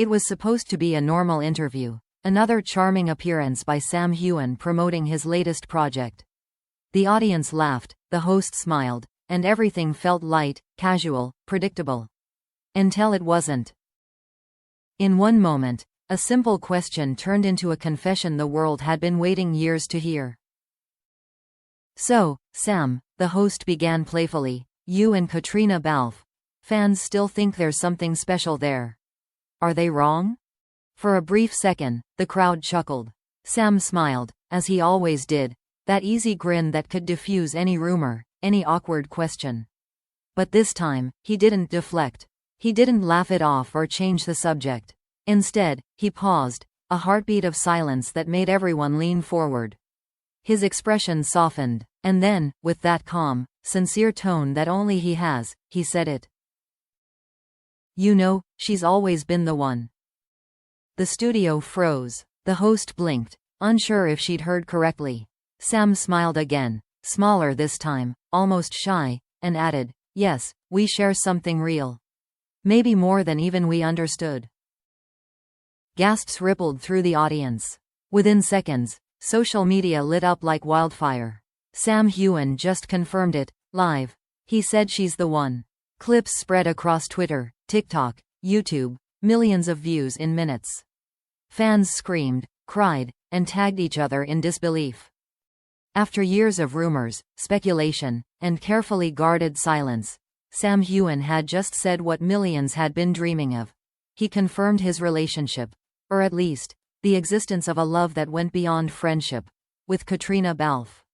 It was supposed to be a normal interview, another charming appearance by Sam Heughan promoting his latest project. The audience laughed, the host smiled, and everything felt light, casual, predictable. Until it wasn't. In one moment, a simple question turned into a confession the world had been waiting years to hear. "So, Sam," the host began playfully, "you and Caitríona Balfe. Fans still think there's something special there. Are they wrong?" For a brief second, the crowd chuckled. Sam smiled, as he always did, that easy grin that could diffuse any rumor, any awkward question. But this time, he didn't deflect. He didn't laugh it off or change the subject. Instead, he paused, a heartbeat of silence that made everyone lean forward. His expression softened, and then, with that calm, sincere tone that only he has, he said it. "You know, she's always been the one." The studio froze. The host blinked, unsure if she'd heard correctly. Sam smiled again, smaller this time, almost shy, and added, "Yes, we share something real. Maybe more than even we understood." Gasps rippled through the audience. Within seconds, social media lit up like wildfire. Sam Heughan just confirmed it, live. He said she's the one. Clips spread across Twitter, TikTok, YouTube, millions of views in minutes. Fans screamed, cried, and tagged each other in disbelief. After years of rumors, speculation, and carefully guarded silence, Sam Heughan had just said what millions had been dreaming of. He confirmed his relationship, or at least, the existence of a love that went beyond friendship, with Caitríona Balfe.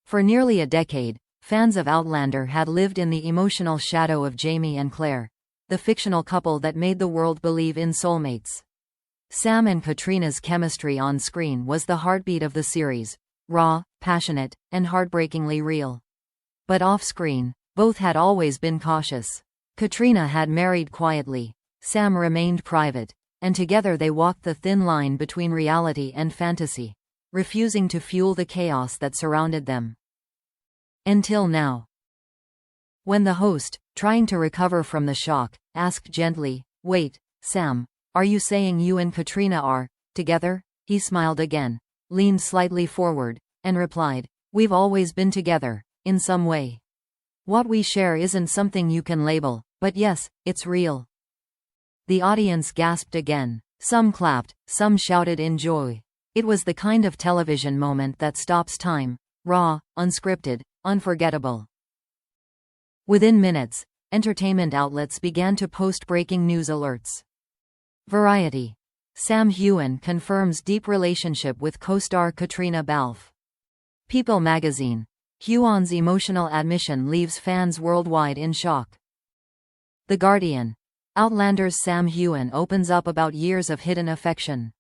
For nearly a decade, fans of Outlander had lived in the emotional shadow of Jamie and Claire, the fictional couple that made the world believe in soulmates. Sam and Caitríona's chemistry on screen was the heartbeat of the series, raw, passionate, and heartbreakingly real. But off-screen, both had always been cautious. Caitríona had married quietly, Sam remained private, and together they walked the thin line between reality and fantasy, refusing to fuel the chaos that surrounded them. Until now. When the host, trying to recover from the shock, asked gently, "Wait, Sam, are you saying you and Caitríona are together?" He smiled again, leaned slightly forward, and replied, "We've always been together, in some way. What we share isn't something you can label, but yes, it's real." The audience gasped again. Some clapped, some shouted in joy. It was the kind of television moment that stops time, raw, unscripted, unforgettable. Within minutes, entertainment outlets began to post breaking news alerts. Variety. Sam Heughan confirms deep relationship with co-star Caitríona Balfe. People magazine. Heughan's emotional admission leaves fans worldwide in shock. The Guardian. Outlander's Sam Heughan opens up about years of hidden affection.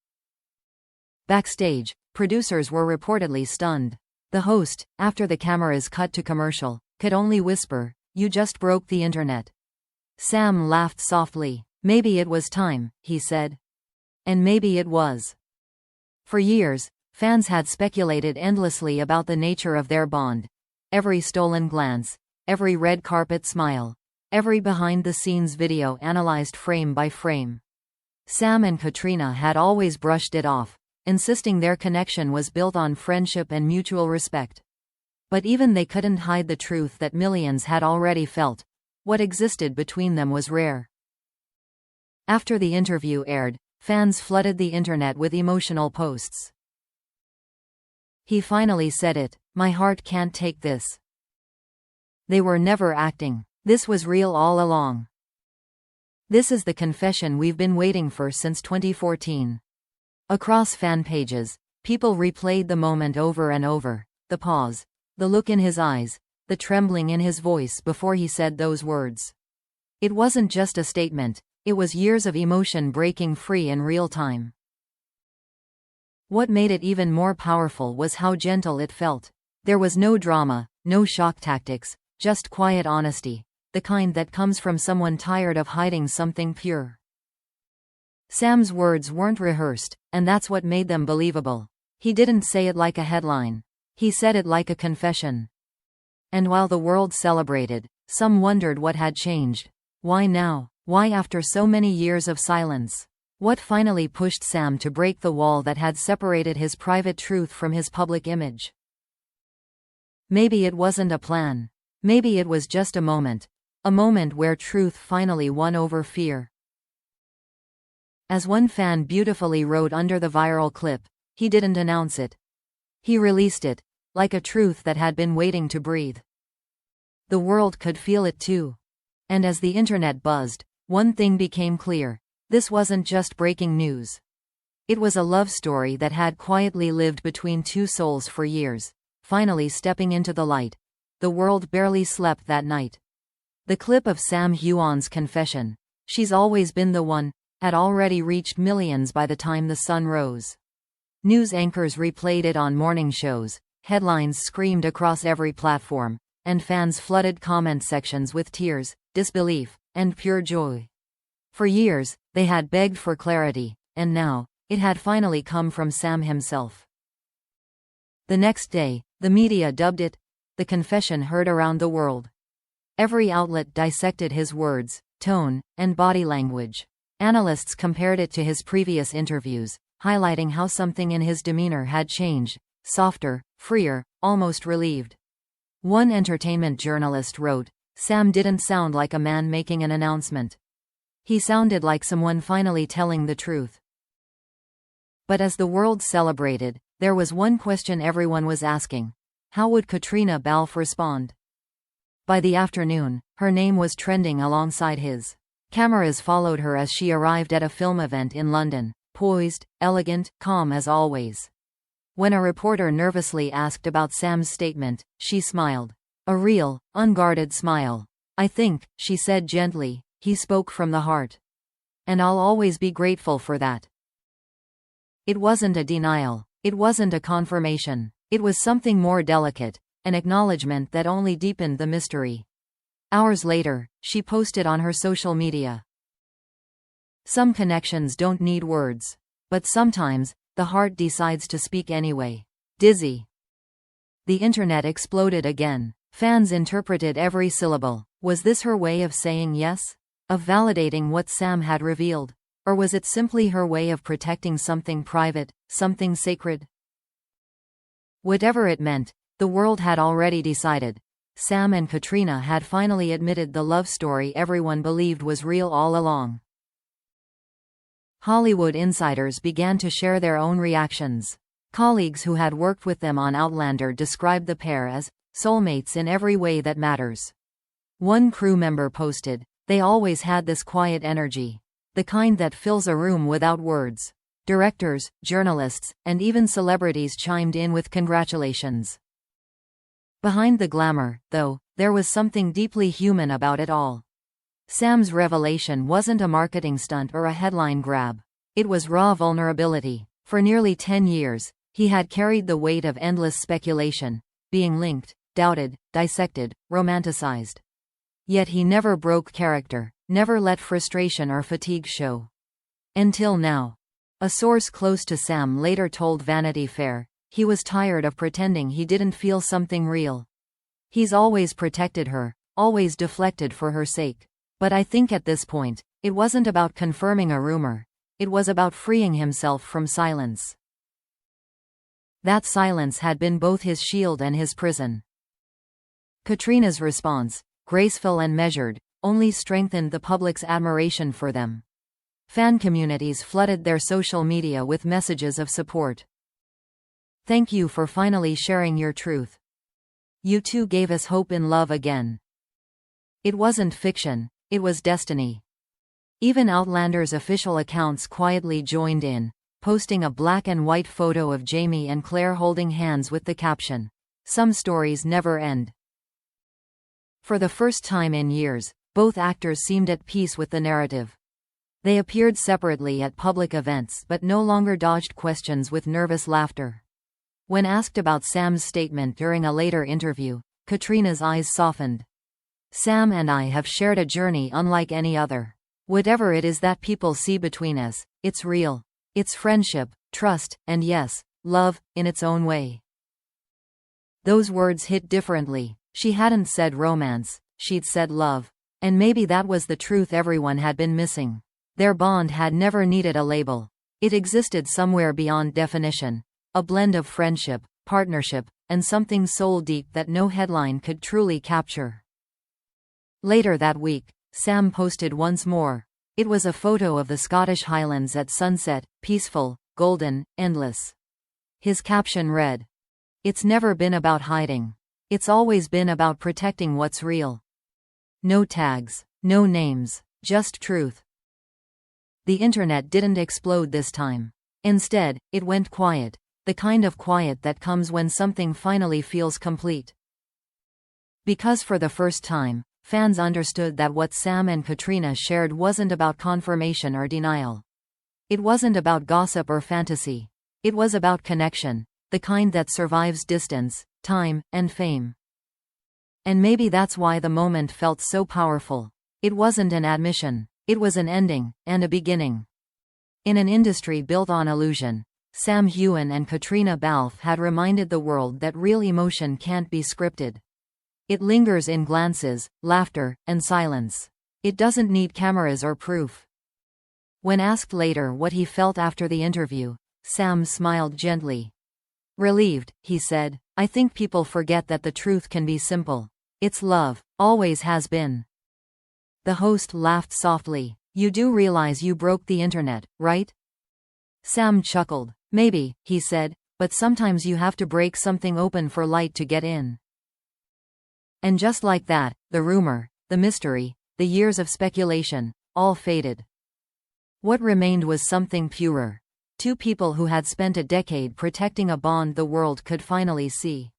Backstage, producers were reportedly stunned. The host, after the cameras cut to commercial, could only whisper, "You just broke the internet." Sam laughed softly. "Maybe it was time," he said. And maybe it was. For years, fans had speculated endlessly about the nature of their bond. Every stolen glance, every red carpet smile, every behind-the-scenes video analyzed frame by frame. Sam and Caitríona had always brushed it off, insisting their connection was built on friendship and mutual respect. But even they couldn't hide the truth that millions had already felt. What existed between them was rare. After the interview aired, fans flooded the internet with emotional posts. "He finally said it. My heart can't take this. They were never acting. This was real all along. This is the confession we've been waiting for since 2014. Across fan pages, people replayed the moment over and over, the pause, the look in his eyes, the trembling in his voice before he said those words. It wasn't just a statement, it was years of emotion breaking free in real time. What made it even more powerful was how gentle it felt. There was no drama, no shock tactics, just quiet honesty, the kind that comes from someone tired of hiding something pure. Sam's words weren't rehearsed, and that's what made them believable. He didn't say it like a headline. He said it like a confession. And while the world celebrated, some wondered what had changed. Why now? Why after so many years of silence? What finally pushed Sam to break the wall that had separated his private truth from his public image? Maybe it wasn't a plan. Maybe it was just a moment. A moment where truth finally won over fear. As one fan beautifully wrote under the viral clip, he didn't announce it. He released it, like a truth that had been waiting to breathe. The world could feel it too. And as the internet buzzed, one thing became clear. This wasn't just breaking news. It was a love story that had quietly lived between two souls for years, finally stepping into the light. The world barely slept that night. The clip of Sam Heughan's confession, "She's always been the one," had already reached millions by the time the sun rose. News anchors replayed it on morning shows, headlines screamed across every platform, and fans flooded comment sections with tears, disbelief, and pure joy. For years, they had begged for clarity, and now, it had finally come from Sam himself. The next day, the media dubbed it the confession heard around the world. Every outlet dissected his words, tone, and body language. Analysts compared it to his previous interviews, highlighting how something in his demeanor had changed, softer, freer, almost relieved. One entertainment journalist wrote, "Sam didn't sound like a man making an announcement. He sounded like someone finally telling the truth." But as the world celebrated, there was one question everyone was asking. How would Caitríona Balfe respond? By the afternoon, her name was trending alongside his. Cameras followed her as she arrived at a film event in London, poised, elegant, calm as always. When a reporter nervously asked about Sam's statement, she smiled. A real, unguarded smile. "I think," she said gently, "he spoke from the heart. And I'll always be grateful for that." It wasn't a denial. It wasn't a confirmation. It was something more delicate, an acknowledgment that only deepened the mystery. Hours later, she posted on her social media. "Some connections don't need words. But sometimes, the heart decides to speak anyway. Dizzy." The internet exploded again. Fans interpreted every syllable. Was this her way of saying yes? Of validating what Sam had revealed? Or was it simply her way of protecting something private, something sacred? Whatever it meant, the world had already decided. Sam and Caitríona had finally admitted the love story everyone believed was real all along. Hollywood insiders began to share their own reactions. Colleagues who had worked with them on Outlander described the pair as soulmates in every way that matters. One crew member posted, "They always had this quiet energy. The kind that fills a room without words." Directors, journalists, and even celebrities chimed in with congratulations. Behind the glamour, though, there was something deeply human about it all. Sam's revelation wasn't a marketing stunt or a headline grab. It was raw vulnerability. For nearly 10 years, he had carried the weight of endless speculation, being linked, doubted, dissected, romanticized. Yet he never broke character, never let frustration or fatigue show. Until now. A source close to Sam later told Vanity Fair, he was tired of pretending he didn't feel something real. He's always protected her, always deflected for her sake. But I think at this point, it wasn't about confirming a rumor. It was about freeing himself from silence. That silence had been both his shield and his prison. Caitríona's response, graceful and measured, only strengthened the public's admiration for them. Fan communities flooded their social media with messages of support. "Thank you for finally sharing your truth. You two gave us hope in love again." It wasn't fiction, it was destiny. Even Outlander's official accounts quietly joined in, posting a black and white photo of Jamie and Claire holding hands with the caption, "Some stories never end." For the first time in years, both actors seemed at peace with the narrative. They appeared separately at public events but no longer dodged questions with nervous laughter. When asked about Sam's statement during a later interview, Caitríona's eyes softened. "Sam and I have shared a journey unlike any other. Whatever it is that people see between us, it's real. It's friendship, trust, and yes, love, in its own way." Those words hit differently. She hadn't said romance, she'd said love. And maybe that was the truth everyone had been missing. Their bond had never needed a label. It existed somewhere beyond definition. A blend of friendship, partnership, and something soul deep that no headline could truly capture. Later that week, Sam posted once more. It was a photo of the Scottish Highlands at sunset, peaceful, golden, endless. His caption read, "It's never been about hiding. It's always been about protecting what's real." No tags, no names, just truth. The internet didn't explode this time. Instead, it went quiet. The kind of quiet that comes when something finally feels complete. Because for the first time, fans understood that what Sam and Caitríona shared wasn't about confirmation or denial. It wasn't about gossip or fantasy. It was about connection, the kind that survives distance, time, and fame. And maybe that's why the moment felt so powerful. It wasn't an admission. It was an ending, and a beginning. In an industry built on illusion, Sam Heughan and Caitríona Balfe had reminded the world that real emotion can't be scripted. It lingers in glances, laughter, and silence. It doesn't need cameras or proof. When asked later what he felt after the interview, Sam smiled gently. "Relieved," he said. "I think people forget that the truth can be simple. It's love, always has been." The host laughed softly. "You do realize you broke the internet, right?" Sam chuckled. "Maybe," he said, "but sometimes you have to break something open for light to get in." And just like that, the rumor, the mystery, the years of speculation, all faded. What remained was something purer. Two people who had spent a decade protecting a bond the world could finally see.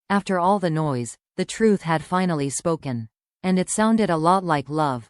After all the noise, the truth had finally spoken. And it sounded a lot like love.